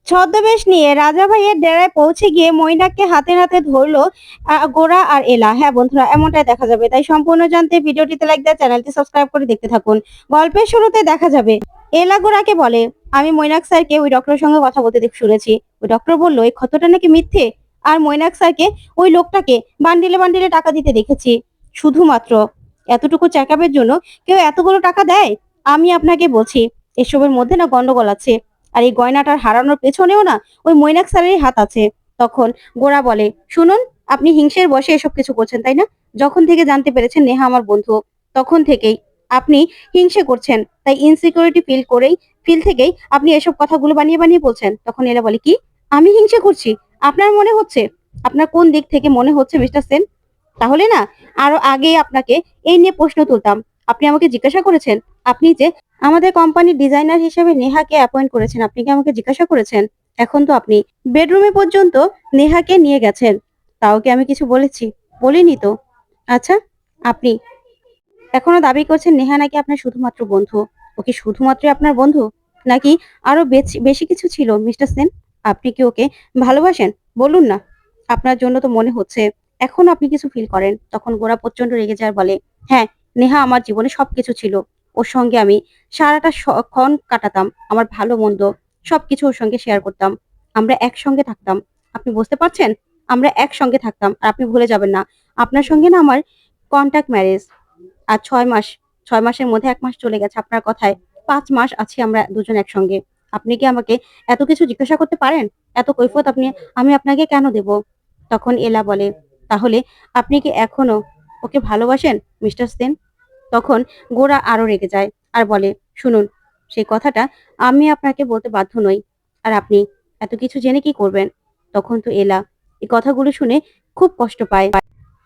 ছদ্মবেশ নিয়ে রাজা ভাইয়ের ডেরায় পৌঁছে গিয়ে মৈনাককে হাতে নাতে ধরলো গোরা আর এলা। হ্যাঁ বন্ধুরা, এমনটাই দেখা যাবে। তাই সম্পূর্ণ জানতে ভিডিওটিতে লাইক দেওয়া, চ্যানেলটি সাবস্ক্রাইব করে দেখতে থাকুন। গল্পের শুরুতে দেখা যাবে এলা গোরাকে বলে, আমি মৈনাক স্যারকে ওই ডক্টরের সঙ্গে কথা বলতে শুনেছি। ওই ডক্টর বললো এই ক্ষতটা নাকি মিথ্যে। আর মৈনাক স্যারকে ওই লোকটাকে বান্ডিলে বান্ডিলে টাকা দিতে দেখেছি। শুধুমাত্র এতটুকু চেক আপের জন্য কেউ এতগুলো টাকা দেয়? আমি আপনাকে বলছি এসবের মধ্যে না গন্ডগোল আছে। আর এই গয়নাটার হারানোর পেছনেও না ওই মৈনাক স্যারেরই হাত আছে। তখন গোরা বলে, শুনুন, আপনি হিংসের বশে এসব কিছু করছেন তাই না? যখন থেকে জানতে পেরেছেন নেহা আমার বন্ধু, তখন থেকেই আপনি হিংসে করছেন। তাই ইনসিকিউরিটি ফিল থেকেই আপনি এসব কথাগুলো বানিয়ে বানিয়ে বলছেন। তখন এরা বলে, কি আমি হিংসে করছি? আপনার মনে হচ্ছে? আপনার কোন দিক থেকে মনে হচ্ছে মিস্টার সেন? তাহলে না আরো আগে আপনাকে এই নিয়ে প্রশ্ন তুলতাম। আপনি আমাকে জিজ্ঞাসা করেছেন, আপনি যে আমাদের কোম্পানির ডিজাইনার হিসেবে নেহাকে অ্যাপয়েন্ট করেছেন, আপনি কি আমাকে জিজ্ঞাসা করেছেন? এখন তো আপনি বেডরুমে পর্যন্ত নেহাকে নিয়ে গেছেন। তাও কি আমি কিছু বলেছি? বলিনি তো। আচ্ছা, আপনি এখনো দাবি করছেন নেহা নাকি আপনার শুধুমাত্র বন্ধু। ও কি শুধুমাত্র আপনার বন্ধু, নাকি আরো বেশি কিছু ছিল মিস্টার সেন? আপনি কি ওকে ভালোবাসেন? বলুন না। আপনার জন্য তো মনে হচ্ছে এখন আপনি কিছু ফিল করেন। তখন গোরা প্রচন্ড রেগে যায়, বলে, হ্যাঁ, নেহা আমার জীবনে সবকিছু ছিল। ওর সঙ্গে আমি সারাটা ক্ষণ কাটাতাম। আমার ভালো মন্দ সবকিছু ওর সঙ্গে শেয়ার করতাম। আমরা একসঙ্গে থাকতাম। আপনি বুঝতে পারছেন? আমরা একসঙ্গে থাকতাম। আর আপনি ভুলে যাবেন না, আপনার সঙ্গে না আমার কন্ট্যাক্ট ম্যারেজ। আর ৬ মাস, ৬ মাসের মধ্যে ১ মাস চলে গেছে আপনার কথায়। ৫ মাস আছি আমরা দুজন একসঙ্গে। আপনি কি আমাকে এত কিছু জিজ্ঞাসা করতে পারেন? এত কৈফিয়ত আমি আপনাকে কেন দেব? তখন এলা বলে, তাহলে আপনি কি এখনো ওকে ভালোবাসেন মিস্টার সেন? তখন গোরা আরো রেগে যায় আর বলে, শুনুন, সেই কথাটা আমি আপনাকে বলতে বাধ্য নই। আর আপনি এত কিছু জেনে কি করবেন? তখন তো এলা এই কথাগুলো শুনে খুব কষ্ট পায়।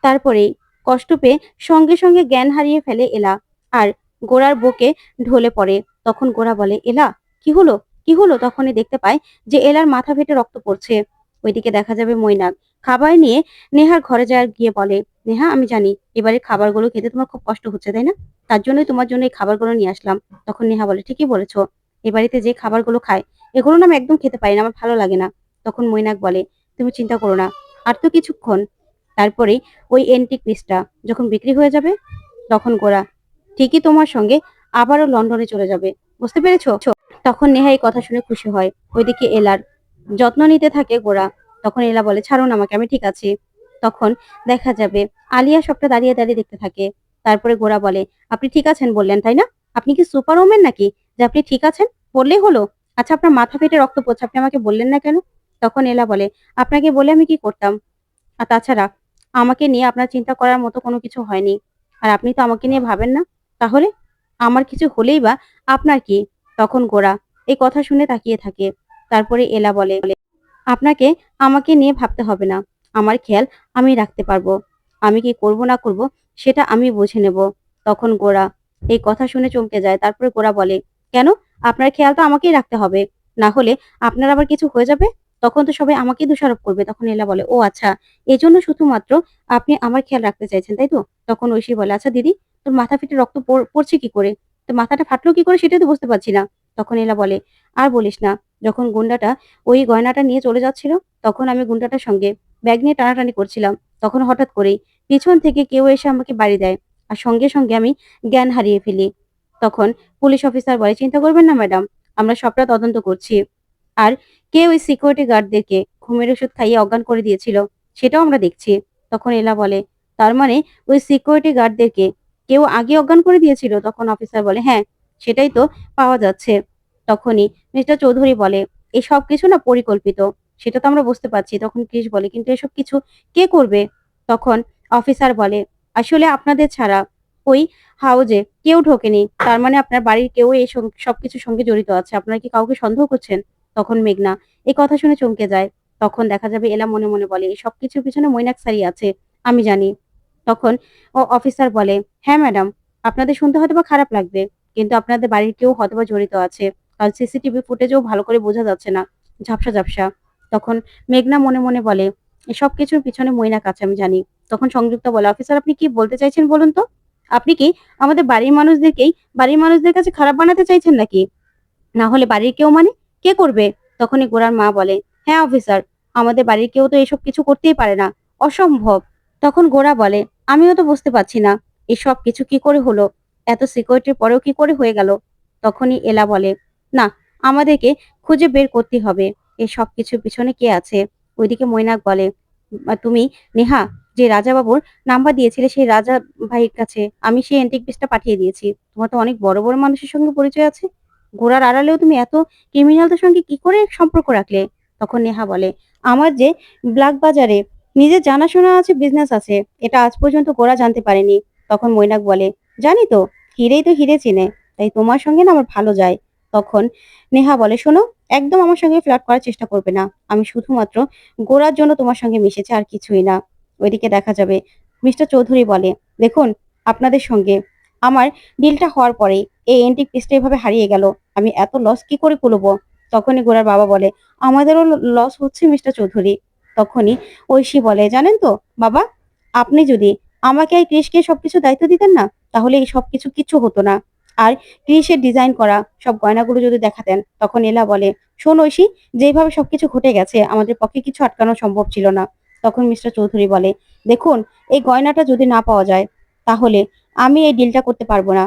তারপরেই কষ্ট পেয়ে সঙ্গে সঙ্গে জ্ঞান হারিয়ে ফেলে এলা, আর গোরার বুকে ঢলে পড়ে। তখন গোরা বলে, এলা, কি হলো? কি হলো? তখনই দেখতে পায় যে এলার মাথা ফেটে রক্ত পড়ছে। ওইদিকে দেখা যাবে মৈনাক খাবার নিয়ে নেহার ঘরে যায়, গিয়ে বলে, নেহা, আমি জানি এবারে খাবারগুলো খেতে তোমার খুব কষ্ট হচ্ছে তাই না? তার জন্যই তোমার জন্য এই খাবারগুলো নিয়ে আসলাম। তখন নেহা বলে, ঠিকই বলেছো, এ বাড়িতে যে খাবারগুলো খায় এগুলো না আমি একদম খেতে পারি না, আমার ভালো লাগে না। তখন মৈনাক বলে, তুমি চিন্তা করো না, আর তো কিছুক্ষণ, তারপরে ওই এন্টিক পিসটা যখন বিক্রি হয়ে যাবে, তখন গোরা ঠিকই তোমার সঙ্গে আবারও লন্ডনে চলে যাবে। বুঝতে পেরেছো? তখন নেহা এই কথা শুনে খুশি হয়। ওইদিকে এলার যত্ন নিতে থাকে গোরা। তখন এলা বলে, ছাড়ুন আমাকে, আমি ঠিক আছি। তখন দেখা যাবে আলিয়া সবটা দাঁড়িয়ে দাঁড়িয়ে দেখতে থাকে। তারপরে গোরা বলে, আপনি ঠিক আছেন বললেন তাই না? আপনি কি সুপার ওম্যান নাকি যে আপনি ঠিক আছেন বললেই হলো? আচ্ছা, আপনার মাথা ফেটে রক্ত পড়ছে, আপনি আমাকে বললেন না কেন? তখন এলা বলে, আপনাকে বলে আমি কি করতাম? আর তাছাড়া আমাকে নিয়ে আপনার চিন্তা করার মতো কোনো কিছু হয়নি। আর আপনি তো আমাকে নিয়ে ভাবেন না। তাহলে আমার কিছু হলেই বা আপনার কি? তখন গোরা এই কথা শুনে তাকিয়ে থাকে। তারপরে এলা বলে, আপনাকে আমাকে নিয়ে ভাবতে হবে না। আমার খেয়াল আমি রাখতে পারবো। আমি কি করব না করব সেটা আমি বুঝে নেব। তখন গোরা এই কথা শুনে চমকে যায়। তারপরে গোরা বলে, কেন? আপনার খেয়াল তো আমাকেই রাখতে হবে। না হলে আপনার আবার কিছু হয়ে যাবে। তখন তো সবাই আমাকেই দোষারোপ করবে। তখন এলা বলে, ও আচ্ছা, এজন্য শুধুমাত্র আপনি আমার খেয়াল রাখতে চাইছেন, তাই তো? তখন ঐশী বলে, আচ্ছা দিদি, তোর মাথা ফেটে রক্ত পড়ছে কি করে? তোর মাথাটা ফাটলো কি করে সেটাই তো বুঝতে পারছি না। তখন এলা বলে, আর বলিস না, যখন গুন্ডাটা ওই গয়নাটা নিয়ে চলে যাচ্ছিল, তখন আমি গুন্ডাটার সঙ্গে ব্যাগ নিয়ে টানাটানি করছিলাম। তখন হঠাৎ করেই পিছন থেকে কেউ এসে আমাকে বাড়ি দেয়। আর সঙ্গে সঙ্গে আমি জ্ঞান হারিয়ে ফেলি। তখন পুলিশ অফিসার বলে, চিন্তা করবেন না ম্যাডাম, আমরা সবটা তদন্ত করছি। আর কে ওই সিকিউরিটি গার্ডদেরকে ঘুমের ওষুধ খাইয়ে অজ্ঞান করে দিয়েছিল সেটাও আমরা দেখছি। তখন এলা বলে, তার মানে ওই সিকিউরিটি গার্ডদেরকে কেউ আগে অজ্ঞান করে দিয়েছিল? তখন অফিসার বলে, হ্যাঁ, সেটাই তো পাওয়া যাচ্ছে। তখনই মিস্টার চৌধুরী বলে, এই সব কিছু না পরিকল্পিত, সেটা তো আমরা বুঝতে পারছি। তখন ক্রিস বলে, কিন্তু এসব কিছু কে করবে? তখন অফিসার বলে, আসলে আপনাদের ছাড়া ওই হাউজে কেউ ঢোকেনি। তার মানে আপনার বাড়ির কেউ এই সবকিছুর সঙ্গে জড়িত আছে। আপনারা কি কাউকে সন্দেহ করছেন? তখন মেঘনা এই কথা শুনে চমকে যায়। তখন দেখা যাবে এলা মনে মনে বলে, এই সবকিছুর পিছনে মৈনাক স্যারই আছে, আমি জানি। তখন অফিসার বলে, হ্যাঁ ম্যাডাম, আপনাদের শুনতে হয়তোবা খারাপ লাগবে, কিন্তু আপনাদের বাড়ির কেউ হয়তোবা জড়িত আছে। কারণ সিসিটিভি ফুটেজেও ভালো করে বোঝা যাচ্ছে না, ঝাপসা ঝাপসা। তখন মেঘনা মনে মনে বলে, এসব কিছুর পিছনে মৈনাক আছে, আমি জানি। তখন সংযুক্তা বলে, অফিসার আপনি কি বলতে চাইছেন বলুন তো? আপনি কি আমাদের বাড়ির মানুষদের কাছে খারাপ বানাতে চাইছেন নাকি? না হলে বাড়ির কেউ মানে কে করবে? তখনই গোরার মা বলে, হ্যাঁ অফিসার, আমাদের বাড়ির কেউ তো এসব কিছু করতেই পারে না, অসম্ভব। তখন গোরা বলে, আমিও তো বুঝতে পারছি না এসব কিছু কি করে হলো, এত সিকিউরিটির পরেও কি করে হয়ে গেল। তখনই এলা বলে, না, আমাদেরকে খুঁজে বের করতে হবে এই সব কিছুর পিছনে কে আছে। ওইদিকে মৈনাক বলে, তুমি নেহা যে রাজা বাবুর নাম্বার দিয়েছিলে সেই রাজা ভাইয়ের কাছে আমি সেই এন্টিক পিসটা পাঠিয়ে দিয়েছি। তোমার তো অনেক বড় বড় মানুষের সঙ্গে পরিচয় আছে, গোড়ার আড়ালেও তুমি এত ক্রিমিনালদের সঙ্গে কি করে সম্পর্ক রাখলে। তখন নেহা বলে, আমার যে ব্ল্যাক বাজারে নিজের জানাশোনা আছে, বিজনেস আছে, এটা আজ পর্যন্ত গোরা জানতে পারেনি। তখন মৈনাক বলে, জানি তো, হিরেই তো হিরে চিনে, তাই তোমার সঙ্গে না আমার ভালো যায়। তখন নেহা বলে, শোনো, একদম আমার সঙ্গে ফ্লার্ট করার চেষ্টা করবে না, আমি শুধুমাত্র গোরার জন্য তোমার সঙ্গে মিশেছি, আর কিছুই না। ওইদিকে দেখা যাবে মিস্টার চৌধুরী বলে, দেখুন, আপনাদের সঙ্গে আমার ডিলটা হওয়ার পরেই এই এন্টিক পিসটা এভাবে হারিয়ে গেল, আমি এত লস কি করে কুলবো। তখনই গোরার বাবা বলে, আমাদেরও লস হচ্ছে মিস্টার চৌধুরী। তখনই ঐশী বলে, জানেন তো বাবা, আপনি যদি আমাকে আর ক্রিশকে সবকিছু দায়িত্ব দিতেন না, তাহলে এই সবকিছু কিচ্ছু হতো না। আর ক্রিশের ডিজাইন করা সব গয়নাগুলো যদি দেখাতেন। তখন এলা বলে, শোন ঐশী, যেভাবে সবকিছু ঘটে গেছে আমাদের পক্ষে কিছু আটকানো সম্ভব ছিল না। তখন মিস্টার চৌধুরী বলে, দেখুন, এই গয়নাটা যদি না পাওয়া যায় তাহলে আমি এই ডিলটা করতে পারবো না,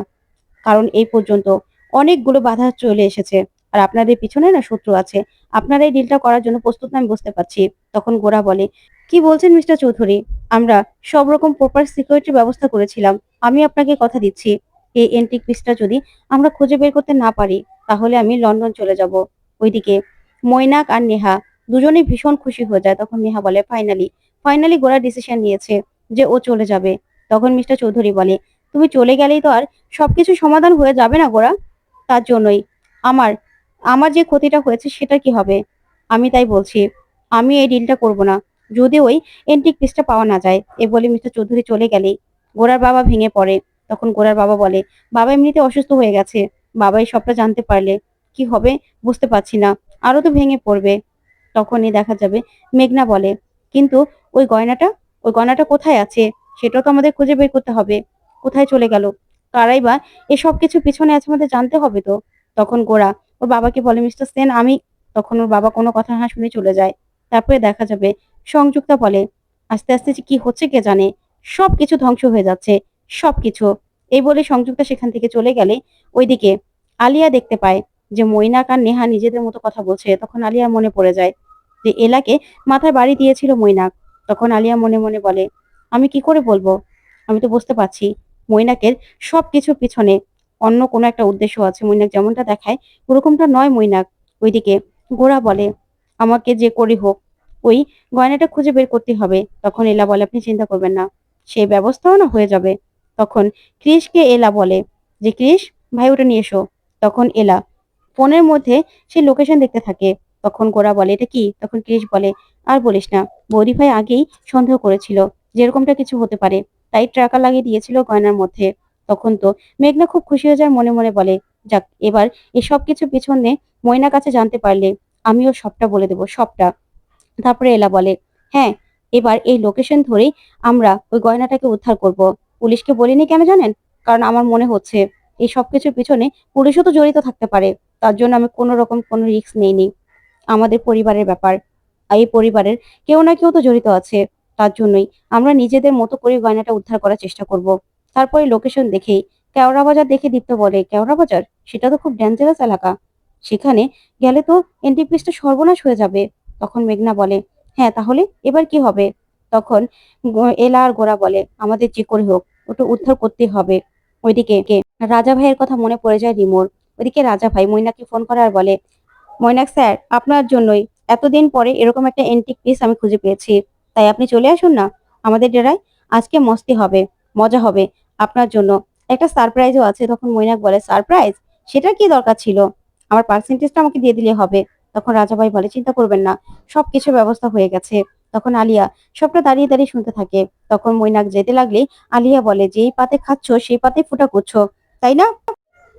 কারণ এই পর্যন্ত অনেকগুলো বাধা চলে এসেছে, আর আপনাদের পিছনে না শত্রু আছে, আপনারা এই ডিলটা করার জন্য প্রস্তুত না, আমি বুঝতে পারছি। তখন গোরা বলে, কি বলছেন মিস্টার চৌধুরী, আমরা সব রকম প্রপার সিকিউরিটির ব্যবস্থা করেছিলাম, আমি আপনাকে কথা দিচ্ছি এই এন্টিক পিসটা যদি আমরা খুঁজে বের করতে না পারি তাহলে আমি লন্ডন চলে যাব। ওইদিকে মৈনাক আর নেহা দুজনেই ভীষণ খুশি হয়ে যায়। তখন নেহা বলে, ফাইনালি ফাইনালি গোরা ডিসিশন নিয়েছে যে ও চলে যাবে। তখন মিস্টার চৌধুরী বলে, তুমি চলে গেলেই তো আর সবকিছু সমাধান হয়ে যাবে না গোরা, তার জন্যই আমার আমার যে ক্ষতিটা হয়েছে সেটা কি হবে। আমি তাই বলছি, আমি এই ডিলটা করব না যদি ওই এন্টিক পিসটা পাওয়া না যায়। এ বলে মিস্টার চৌধুরী চলে গেলেই গোরার বাবা ভেঙে পড়ে। তখন গোরার বাবা বলে, বাবা এমনিতে অসুস্থ হয়ে গেছে, বাবাই সবটা জানতে পারলে কি হবে বুঝতে পারছি না, আরো তো ভেঙে পড়বে। তখনই দেখা যাবে মেঘনা বলে, কিন্তু ওই গয়নাটা ওই গয়নাটা কোথায় আছে সেটাও তো আমাদের খুঁজে বের করতে হবে, কোথায় চলে গেল, কারাই বা এসব কিছু পিছনে আছে আমাদের জানতে হবে তো। তখন গোরা ওর বাবাকে বলে, মিস্টার সেন আমি। তখন ওর বাবা কোনো কথা না শুনে চলে যায়। তারপরে দেখা যাবে সংযুক্তা বলে, আস্তে আস্তে যে কি হচ্ছে কে জানে, সবকিছু ধ্বংস হয়ে যাচ্ছে, সবকিছু। এই বলে সংযুক্তা সেখান থেকে চলে গেলে ওইদিকে আলিয়া দেখতে পায় যে মৈনাক আর নেহা নিজেদের মতো কথা বলছে। তখন আলিয়া মনে পড়ে যায় যে এলাকে মাথায় বাড়ি দিয়েছিল মৈনাক। তখন আলিয়া মনে মনে বলে, আমি কি করে বলবো, আমি তো বুঝতে পারছি মৈনাকের সবকিছুর পিছনে অন্য কোনো একটা উদ্দেশ্য আছে, মৈনাক যেমনটা দেখায় ওরকমটা নয় মৈনাক। ওইদিকে গোরা বলে, আমাকে যে করি হোক ওই গয়নাটা খুঁজে বের করতে হবে। তখন এলা বলে, আপনি চিন্তা করবেন না, সেই ব্যবস্থাও না হয়ে যাবে। তখন ক্রিশকে এলা বলে যে, ক্রিশ ভাই ওটা নিয়ে এসো। তখন এলা ফোনের মধ্যে সে লোকেশন দেখতে থাকে। তখন গোরা বলে, এটা কি? তখন ক্রিশ বলে, আর বলিস না, বৌদি ভাই আগেই সন্দেহ করেছিল যেরকমটা কিছু হতে পারে, তাই ট্রাকার লাগিয়ে দিয়েছিল গয়নার মধ্যে। তখন তো মেঘনা খুব খুশি হয়ে যায়, মনে মনে বলে, যাক, এবার এসব কিছু পিছনে ময়না কাছে জানতে পারলে আমিও সবটা বলে দেবো, সবটা। তারপরে এলা বলে, হ্যাঁ, এবার এই লোকেশন ধরেই আমরা ওই গয়নাটাকে উদ্ধার করব। পুলিশকে বলিনি কেন জানেন? কারণ আমার মনে হচ্ছে এই সবকিছুর পিছনে পুলিশও তো জড়িত থাকতে পারে, তার জন্য আমি কোনো রকম কোনো রিস্ক নেইনি। আমাদের পরিবারের ব্যাপার, এই পরিবারের কেউ না কেউ তো জড়িত আছে, তার জন্যই আমরা নিজেদের মতো করে গয়নাটা উদ্ধার করার চেষ্টা করব। তারপরে লোকেশন দেখেই কেওড়া বাজার দেখে দীপ্ত বলে, কেওড়া বাজার, সেটা তো খুব ডেঞ্জারাস এলাকা, সেখানে গেলে তো এন্ট্রি ফিসটা সর্বনাশ হয়ে যাবে। তখন মেঘনা বলে, হ্যাঁ, তাহলে এবার কি হবে? তখন এলা আর গোরা বলে, আমাদের যে করে হোক ওটা উদ্ধার করতে হবে। ওইদিকে রাজা ভাইয়ের কথা মনে পড়ে যায় রিমোর। ওইদিকে রাজা ভাই মৈনাককে ফোন করে আর বলে, মৈনাক স্যার, আপনার জন্যই এতদিন পরে এরকম একটা এন্টিক পিস আমি খুঁজে পেয়েছি, তাই আপনি চলে আসুন না আমাদের ডেরায়, আজকে মস্তি হবে, মজা হবে, আপনার জন্য একটা সারপ্রাইজও আছে। তখন মৈনাক বলে, সারপ্রাইজ? সেটা কি দরকার ছিল? আমার পার্সেন্টেজটা আমাকে দিয়ে দিলে হবে। তখন রাজাভাই বলে, চিন্তা করবেন না, সবকিছু ব্যবস্থা হয়ে গেছে। তখন আলিয়া সবটা দাঁড়িয়ে দাঁড়িয়ে শুনতে থাকে। তখন মৈনাক যেতে লাগলেই আলিয়া বলে, যেই পাতে খাচ্ছ সেই পাতে ফুটা করছো, তাই না?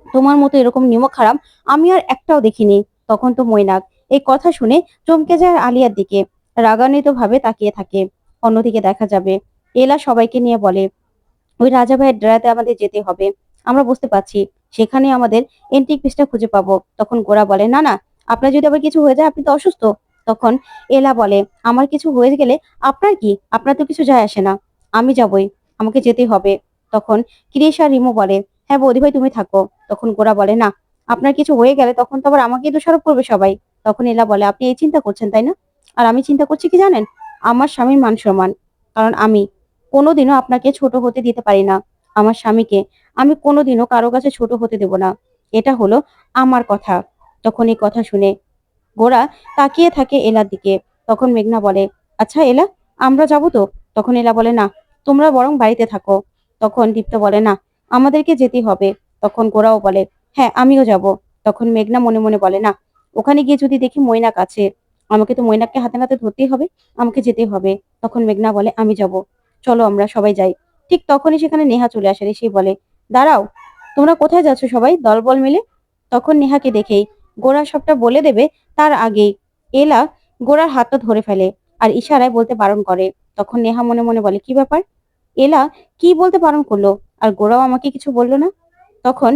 তোমার মতো এরকম নিমক হারাম আমি আর একটাও দেখিনি। তখন তো মৈনাক এই কথা শুনে চমকে যায় আলিয়ার দিকে, রাগান্বিত ভাবে তাকিয়ে থাকে। অন্যদিকে দেখা যাবে এলা সবাইকে নিয়ে বলে, ওই রাজা ভাইয়ের ডেরাতে আমাদের যেতে হবে, আমরা বুঝতে পারছি সেখানে আমাদের এন্টিক পিসটা খুঁজে পাবো। তখন গোরা বলে, না না, আপনার যদি আবার কিছু হয়ে যায় আপনি তো অসুস্থ। তখন এলা বলে, আমার কিছু হয়ে গেলে আপনার কি? আপনার তো কিছু যায় আসে না। আমি যাবই। আমাকে যেতেই হবে। তখন ক্রিস আর রিমু বলে, হ্যাঁ বৌদি ভাই তুমি থাকো। তখন গোরা বলে, না আপনার কিছু হয়ে গেলে তখন তো আবার আমাকেই দোষারোপ করবে সবাই। তখন এলা বলে, আপনি এই চিন্তা করছেন তাই না? আর আমি চিন্তা করছি কি জানেন? আমার স্বামীর মান সম্মান। কারণ আমি কোনোদিনও আপনাকে ছোট হতে দিতে পারি না। আমার স্বামীকে আমি কোনোদিনও কারো কাছে ছোট হতে দেব না। এটা হলো আমার কথা। তখন এই কথা শুনে গোরা তাকিয়ে থাকে এলার দিকে। তখন মেঘনা বলে, আচ্ছা এলা, আমরা যাবো তো? তখন এলা বলে, না তোমরা বরং বাড়িতে থাকো। তখন দীপ্ত বলে, না আমাদেরকে যেতেই হবে। তখন গোরাও বলে, হ্যাঁ আমিও যাব। তখন মেঘনা মনে মনে বলে, না ওখানে গিয়ে যদি দেখি মৈনাক আছে, আমাকে তো মৈনাককে হাতে নাতে ধরতেই হবে, আমাকে যেতেই হবে। তখন মেঘনা বলে, আমি যাব, চলো আমরা সবাই যাই। ঠিক তখনই সেখানে নেহা চলে আসে। এসে বলে, দাঁড়াও, তোমরা কোথায় যাচ্ছ সবাই দলবল মিলে? তখন নেহাকে দেখেই গোরা সবটা বলে দেবে তার আগেই এলা গোরার হাতটা ধরে ফেলে আর ইশারায় বলতে বারণ করে। তখন নেহা মনে মনে বলে, কি ব্যাপার? এলা কি বলতে বারণ করলো? আর গোরাও আমাকে কিছু বললো না। তখন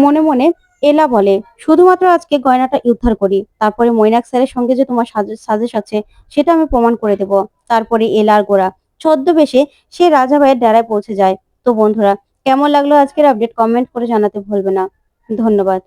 মনে মনে এলা বলে, শুধুমাত্র আজকে গয়নাটা উদ্ধার করি, তারপরে মৈনাক স্যারের সঙ্গে যে তোমার সাজেশ আছে সেটা আমি প্রমাণ করে দেব। তারপরে এলা আর গোরা ছদ্মবেশে সে রাজা ভাইয়ের ডেরায় পৌঁছে যায়। তো বন্ধুরা, কেমন লাগলো আজকের আপডেট কমেন্ট করে জানাতে ভুলবে না। ধন্যবাদ।